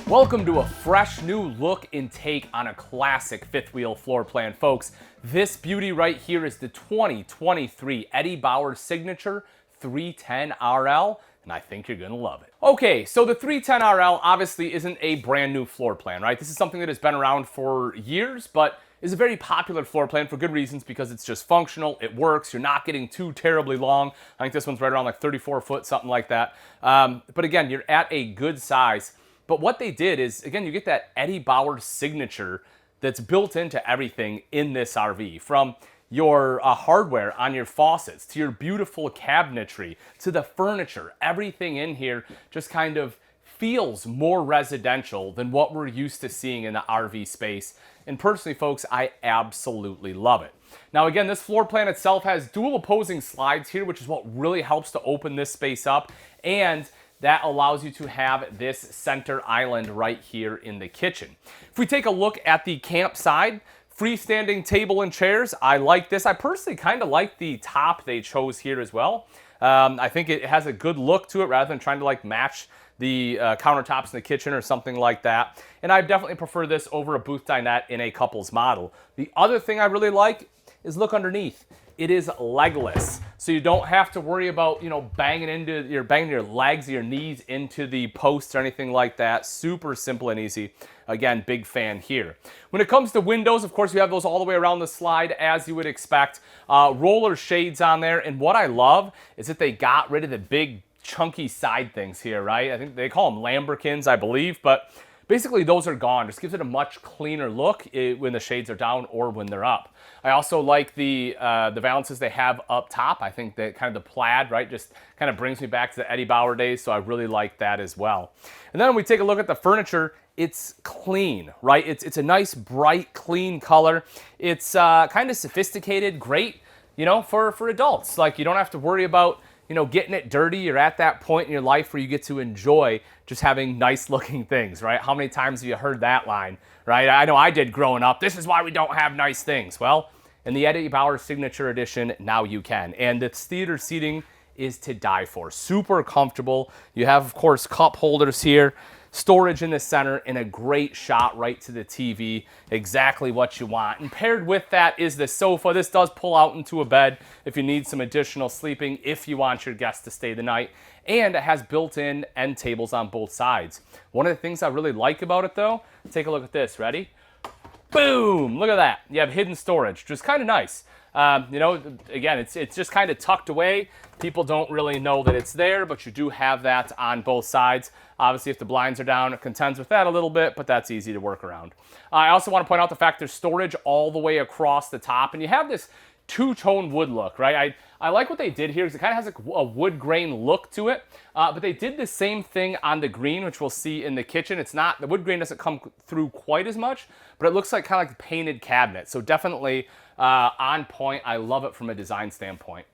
Welcome to a fresh new look and take on a classic fifth wheel floor plan, folks. This beauty right here is the 2023 Eddie Bauer Signature 310RL, and I think you're gonna love it. Okay, so the 310RL obviously isn't a brand new floor plan, right? This is something that has been around for years, but is a very popular floor plan for good reasons, because it's just functional, it works, you're not getting too terribly long. I think this one's right around like 34 foot, something like that. But again, you're at a good size. But what they did is, again, you get that Eddie Bauer signature that's built into everything in this RV, from your hardware on your faucets, to your beautiful cabinetry, to the furniture. Everything in here just kind of feels more residential than what we're used to seeing in the RV space. And personally, folks, I absolutely love it. Now, again, this floor plan itself has dual opposing slides here, which is what really helps to open this space up. And that allows you to have this center island right here in the kitchen. If we take a look at the camp side, freestanding table and chairs, I like this. I personally kind of like the top they chose here as well. I think it has a good look to it rather than trying to like match the countertops in the kitchen or something like that. And I definitely prefer this over a booth dinette in a couple's model. The other thing I really like is look underneath. It is legless, so you don't have to worry about, you know, banging your legs or your knees into the posts or anything like that. Super simple and easy. Again, big fan here. When it comes to windows, of course, you have those all the way around the slide, as you would expect. Roller shades on there, and what I love is that they got rid of the big chunky side things here, right? I think they call them lambrequins, I believe, but basically those are gone. Just gives it a much cleaner look when the shades are down or when they're up. I also like the valances they have up top. I think that kind of the plaid, right, just kind of brings me back to the Eddie Bauer days, so I really like that as well. And then when we take a look at the furniture, it's clean, right? It's a nice, bright, clean color. It's kind of sophisticated, great, you know, for adults. Like, you don't have to worry about, you know, getting it dirty. You're at that point in your life where you get to enjoy just having nice looking things, right? How many times have you heard that line, right? I know I did growing up. This is why we don't have nice things. Well, in the Eddie Bauer Signature Edition, now you can. And the theater seating is to die for. Super comfortable. You have, of course, cup holders here, storage in the center, and a great shot right to the TV. Exactly what you want. And paired with that is the sofa. This does pull out into a bed if you need some additional sleeping, if you want your guests to stay the night. And it has built-in end tables on both sides. One of the things I really like about it, though, take a look at this. Ready? Boom! Look at that. You have hidden storage, which is kind of nice. You know, again, it's just kind of tucked away. People don't really know that it's there, but you do have that on both sides. Obviously, if the blinds are down, it contends with that a little bit, but that's easy to work around. I also want to point out the fact there's storage all the way across the top, and you have this two-tone wood look, right? I like what they did here, because it kind of has a wood grain look to it, but they did the same thing on the green, which we'll see in the kitchen. It's not, the wood grain doesn't come through quite as much, but it looks like kind of like a painted cabinet. So definitely on point. I love it from a design standpoint.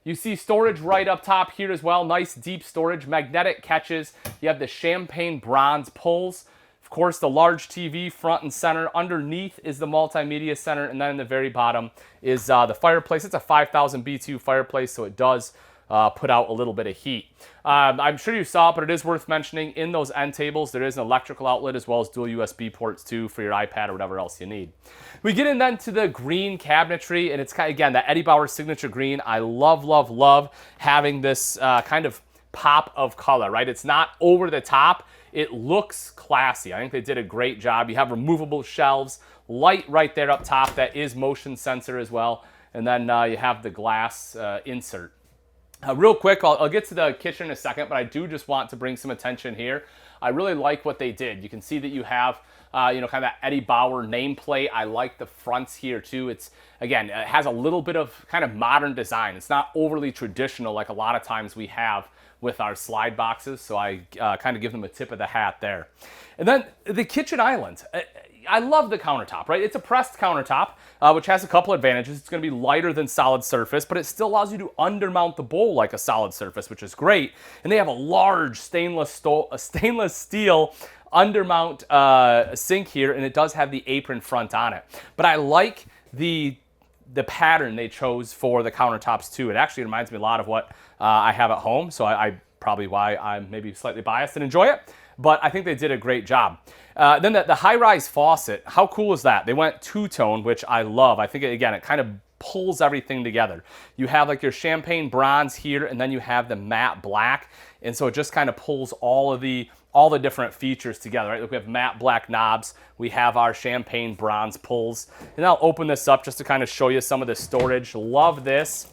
You see storage right up top here as well. Nice deep storage, magnetic catches. You have the champagne bronze pulls. Of course, the large TV front and center. Underneath is the multimedia center, and then in the very bottom is the fireplace. It's a 5000 BTU fireplace, so it does put out a little bit of heat. I'm sure you saw it, but it is worth mentioning, in those end tables, there is an electrical outlet as well as dual USB ports too for your iPad or whatever else you need. We get in then to the green cabinetry, and it's kind of, again, that Eddie Bauer Signature green. I love, love, love having this kind of pop of color, right? It's not over the top. It looks classy. I think they did a great job. You have removable shelves, light right there up top that is motion sensor as well, and then you have the glass insert. Real quick, I'll get to the kitchen in a second, but I do just want to bring some attention here. I really like what they did. You can see that you have, you know, kind of that Eddie Bauer nameplate. I like the fronts here too. It's, again, it has a little bit of kind of modern design. It's not overly traditional like a lot of times we have with our slide boxes, so I kind of give them a tip of the hat there. And then the kitchen island. I love the countertop, right? It's a pressed countertop, which has a couple advantages. It's going to be lighter than solid surface, but it still allows you to undermount the bowl like a solid surface, which is great. And they have a large stainless steel undermount sink here, and it does have the apron front on it. But I like the pattern they chose for the countertops too. It actually reminds me a lot of what I have at home, so I probably why I'm maybe slightly biased and enjoy it. but I think they did a great job. Then the high-rise faucet, how cool is that? They went two-tone, which I love. I think, again, it kind of pulls everything together. You have like your champagne bronze here, and then you have the matte black, and so it just kind of pulls all the different features together, right? Look, we have matte black knobs, we have our champagne bronze pulls, and I'll open this up just to kind of show you some of the storage. Love this.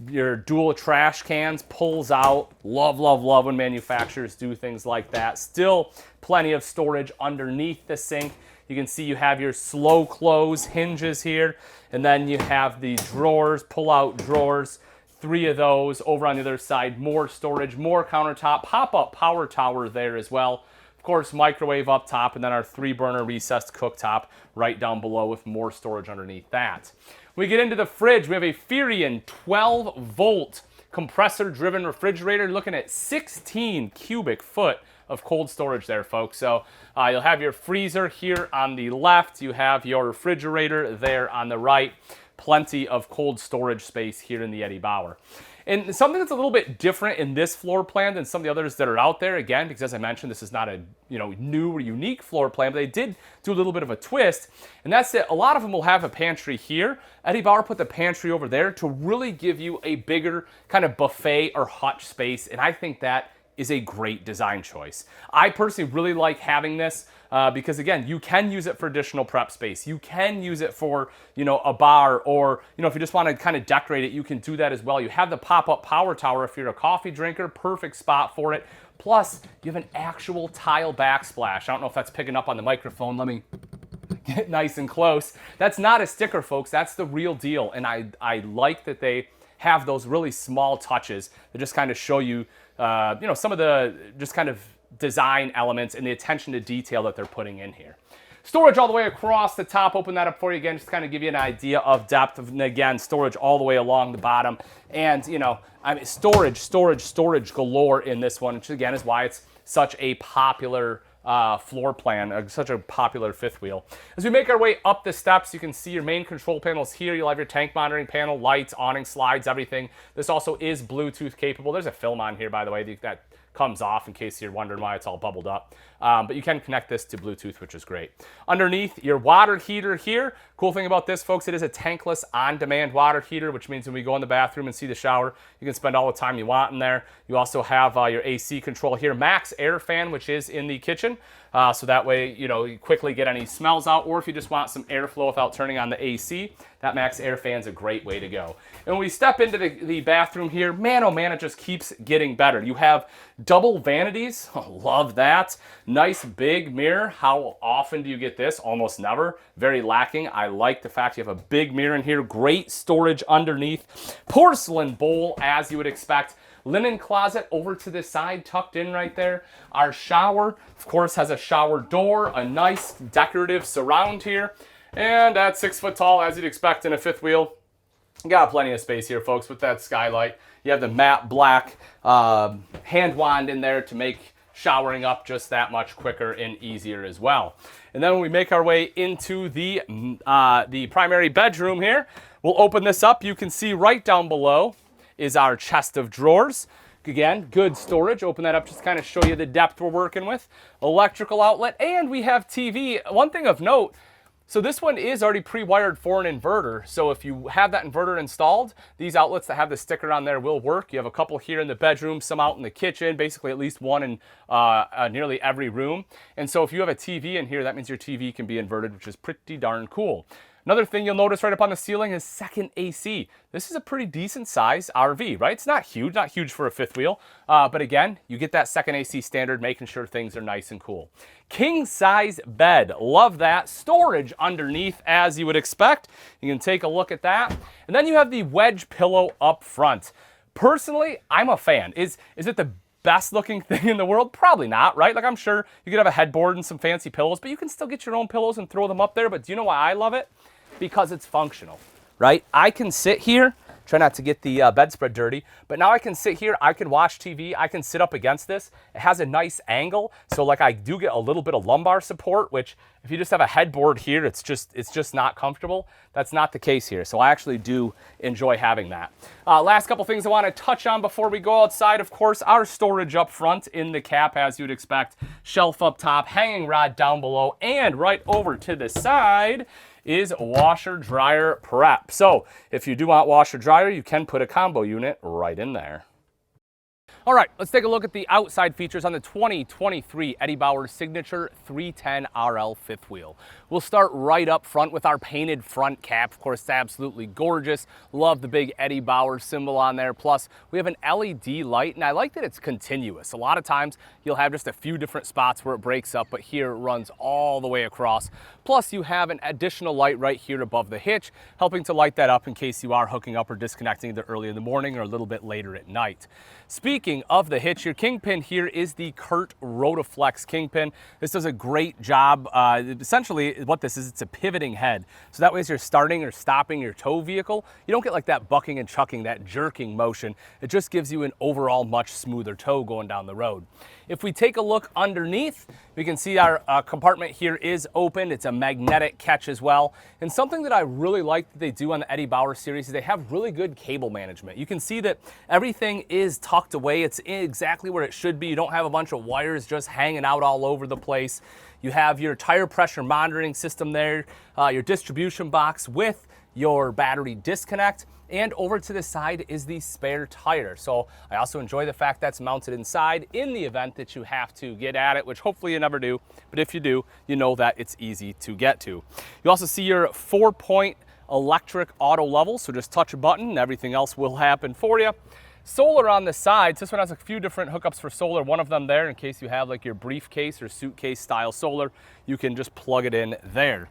Your dual trash cans pulls out. Love, love, love when manufacturers do things like that. Still plenty of storage underneath the sink. You can see you have your slow close hinges here, and then you have the drawers, pull-out drawers, 3 of those. Over on the other side, more storage, more countertop, pop-up power tower there as well. Of course, microwave up top, and then our 3-burner recessed cooktop right down below with more storage underneath that. We get into the fridge. We have a Furion 12-volt compressor-driven refrigerator, looking at 16 cubic foot of cold storage there, folks. So you'll have your freezer here on the left. You have your refrigerator there on the right. Plenty of cold storage space here in the Eddie Bauer. And something that's a little bit different in this floor plan than some of the others that are out there, again, because as I mentioned, this is not a new or unique floor plan, but they did do a little bit of a twist, and that's that a lot of them will have a pantry here. Eddie Bauer put the pantry over there to really give you a bigger kind of buffet or hutch space, and I think that is a great design choice. I personally really like having this because, again, you can use it for additional prep space. You can use it for, a bar, or, if you just want to kind of decorate it, you can do that as well. You have the pop-up power tower if you're a coffee drinker, perfect spot for it. Plus, you have an actual tile backsplash. I don't know if that's picking up on the microphone. Let me get nice and close. That's not a sticker, folks. That's the real deal. And I like that they have those really small touches that just kind of show you some of the just kind of design elements and the attention to detail that they're putting in here. Storage all the way across the top. Open that up for you again, just to kind of give you an idea of depth. And again, storage all the way along the bottom. And, storage galore in this one, which again is why it's such a popular floor plan, such a popular fifth wheel. As we make our way up the steps, you can see your main control panels here. You'll have your tank monitoring panel, lights, awning slides, everything. This also is Bluetooth capable. There's a film on here, by the way, that comes off in case you're wondering why it's all bubbled up. But you can connect this to Bluetooth, which is great. Underneath, your water heater here. Cool thing about this, folks, it is a tankless on-demand water heater, which means when we go in the bathroom and see the shower, you can spend all the time you want in there. You also have your AC control here. Max air fan, which is in the kitchen. So that way, you quickly get any smells out, or if you just want some airflow without turning on the AC, that Max air fan's a great way to go. And when we step into the bathroom here, man, oh man, it just keeps getting better. You have double vanities. Oh, love that. Nice big mirror. How often do you get this? Almost never. Very lacking. I like the fact you have a big mirror in here. Great storage underneath. Porcelain bowl, as you would expect. Linen closet over to the side, tucked in right there. Our shower, of course, has a shower door, a nice decorative surround here. And at 6 foot tall, as you'd expect in a fifth wheel, you got plenty of space here, folks, with that skylight. You have the matte black hand wand in there to make showering up just that much quicker and easier as well. And then when we make our way into the primary bedroom here, we'll open this up. You can see right down below is our chest of drawers. Again, good storage. Open that up just to kind of show you the depth we're working with. Electrical outlet, and we have TV. One thing of note, so this one is already pre-wired for an inverter. So if you have that inverter installed, these outlets that have the sticker on there will work. You have a couple here in the bedroom, some out in the kitchen, basically at least one in nearly every room. And so if you have a TV in here, that means your TV can be inverted, which is pretty darn cool. Another thing you'll notice right up on the ceiling is second AC. This is a pretty decent size RV, right? It's not huge for a fifth wheel. But again, you get that second AC standard, making sure things are nice and cool. King size bed, love that. Storage underneath, as you would expect. You can take a look at that. And then you have the wedge pillow up front. Personally, I'm a fan. Is it the best looking thing in the world? Probably not, right? Like, I'm sure you could have a headboard and some fancy pillows, but you can still get your own pillows and throw them up there. But do you know why I love it? Because it's functional, right? I can sit here Try not to get the bedspread dirty. But now I can sit here, I can watch TV, I can sit up against this. It has a nice angle, so like I do get a little bit of lumbar support, which if you just have a headboard here, it's just not comfortable. That's not the case here, so I actually do enjoy having that. Last couple things I want to touch on before we go outside, of course, our storage up front in the cap, as you'd expect. Shelf up top, hanging rod down below, and right over to the side is washer dryer prep. So if you do want washer dryer, you can put a combo unit right in there. All right, let's take a look at the outside features on the 2023 Eddie Bauer Signature 310 RL fifth wheel. We'll start right up front with our painted front cap. Of course, it's absolutely gorgeous. Love the big Eddie Bauer symbol on there. Plus, we have an LED light, and I like that it's continuous. A lot of times, you'll have just a few different spots where it breaks up, but here it runs all the way across. Plus, you have an additional light right here above the hitch, helping to light that up in case you are hooking up or disconnecting either early in the morning or a little bit later at night. Speaking of the hitch, your kingpin here is the Curt Rotaflex kingpin. This does a great job. Essentially, what this is, it's a pivoting head. So that way as you're starting or stopping your tow vehicle, you don't get like that bucking and chucking, that jerking motion. It just gives you an overall much smoother tow going down the road. If we take a look underneath, we can see our compartment here is open. It's a magnetic catch as well. And something that I really like that they do on the Eddie Bauer series is they have really good cable management. You can see that everything is tucked away. It's exactly where it should be. You don't have a bunch of wires just hanging out all over the place. You have your tire pressure monitoring system there, your distribution box with your battery disconnect, and over to the side is the spare tire. So I also enjoy the fact that's mounted inside in the event that you have to get at it, which hopefully you never do, but if you do, you know that it's easy to get to. You also see your 4-point electric auto level, so just touch a button and everything else will happen for you. Solar on the sides. This one has a few different hookups for solar. One of them there in case you have like your briefcase or suitcase style solar, you can just plug it in there.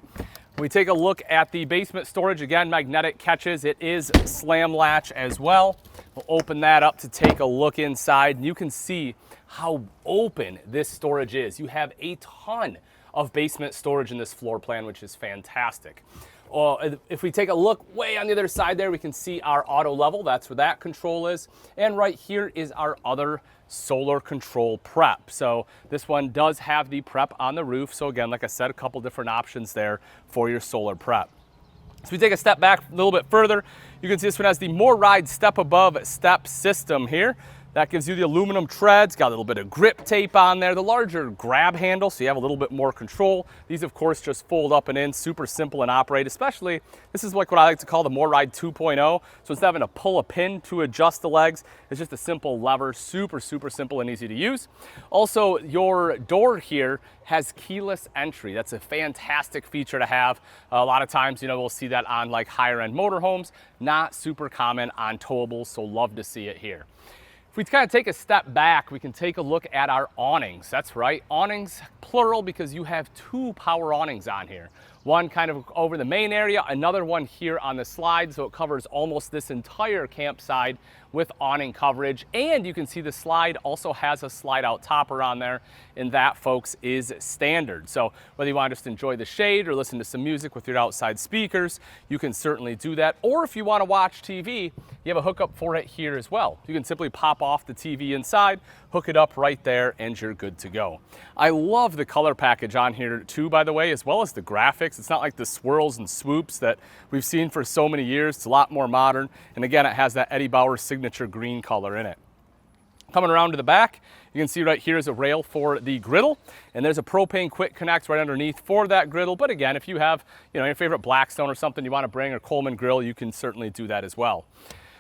We take a look at the basement storage. Again, magnetic catches. It is slam latch as well. We'll open that up to take a look inside, and you can see how open this storage is. You have a ton of basement storage in this floor plan, which is fantastic. If we take a look way on the other side there, we can see our auto level. That's where that control is. And right here is our other solar control prep. So this one does have the prep on the roof. So again, like I said, a couple different options there for your solar prep. So we take a step back a little bit further. You can see this one has the MORYDE step above step system here. That gives you the aluminum treads, got a little bit of grip tape on there, the larger grab handle, so you have a little bit more control. These, of course, just fold up and in, super simple and operate, especially, this is like what I like to call the MORYDE 2.0. So instead of having to pull a pin to adjust the legs, it's just a simple lever, super simple and easy to use. Also, your door here has keyless entry. That's a fantastic feature to have. A lot of times, you know, we'll see that on like higher end motorhomes, not super common on towables, so love to see it here. If we kind of take a step back, we can take a look at our awnings. That's right, awnings plural because you have 2 power awnings on here. One kind of over the main area, another one here on the slide, so it covers almost this entire campsite with awning coverage. And you can see the slide also has a slide out topper on there, and that, folks, is standard. So whether you want to just enjoy the shade or listen to some music with your outside speakers, you can certainly do that. Or if you want to watch TV, you have a hookup for it here as well. You can simply pop off the TV inside, hook it up right there, and you're good to go. I love the color package on here too, by the way, as well as the graphics. It's not like the swirls and swoops that we've seen for so many years. It's a lot more modern. And again, it has that Eddie Bauer Signature green color in it. Coming around to the back, you can see right here is a rail for the griddle, and there's a propane quick connect right underneath for that griddle. But again, if you have, you know, your favorite Blackstone or something you want to bring, or Coleman grill, you can certainly do that as well.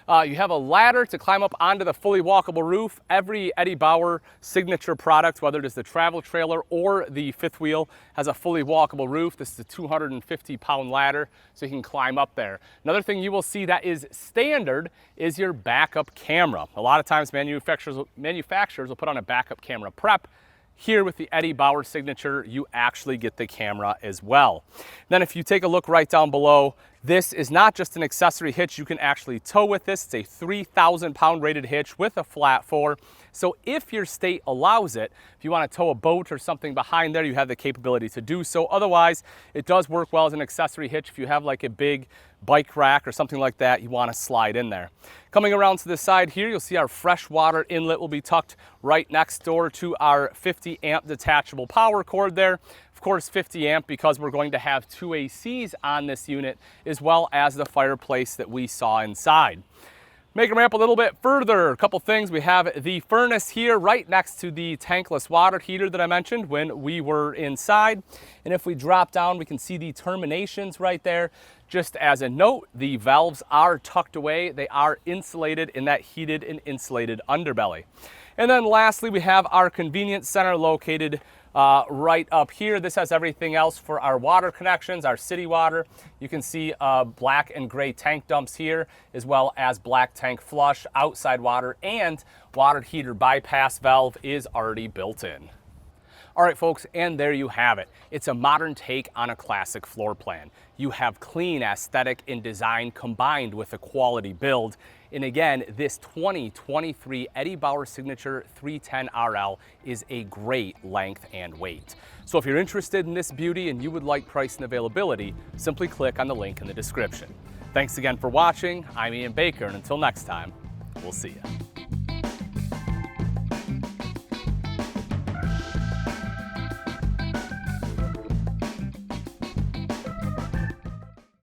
You have a ladder to climb up onto the fully walkable roof. Every Eddie Bauer Signature product, whether it is the travel trailer or the fifth wheel, has a fully walkable roof. This is a 250-pound ladder, so you can climb up there. Another thing you will see that is standard is your backup camera. A lot of times manufacturers will put on a backup camera prep. Here with the Eddie Bauer Signature, you actually get the camera as well. Then if you take a look right down below, this is not just an accessory hitch. You can actually tow with this. It's a 3,000-pound rated hitch with a flat 4. So if your state allows it, if you want to tow a boat or something behind there, you have the capability to do so. Otherwise, it does work well as an accessory hitch if you have like a big bike rack or something like that, you want to slide in there. Coming around to the side here, you'll see our freshwater inlet will be tucked right next door to our 50 amp detachable power cord there. Of course, 50 amp because we're going to have 2 ACs on this unit, as well as the fireplace that we saw inside. Make them ramp a little bit further. A couple things. We have the furnace here right next to the tankless water heater that I mentioned when we were inside. And if we drop down, we can see the terminations right there. Just as a note, the valves are tucked away. They are insulated in that heated and insulated underbelly. And then lastly, we have our convenience center located right up here. This has everything else for our water connections, our city water. You can see black and gray tank dumps here, as well as black tank flush, outside water, and water heater bypass valve is already built in. All right, folks, and there you have it. It's a modern take on a classic floor plan. You have clean aesthetic and design combined with a quality build. And again, this 2023 Eddie Bauer Signature 310 RL is a great length and weight. So if you're interested in this beauty and you would like price and availability, simply click on the link in the description. Thanks again for watching. I'm Ian Baker, and until next time, we'll see you.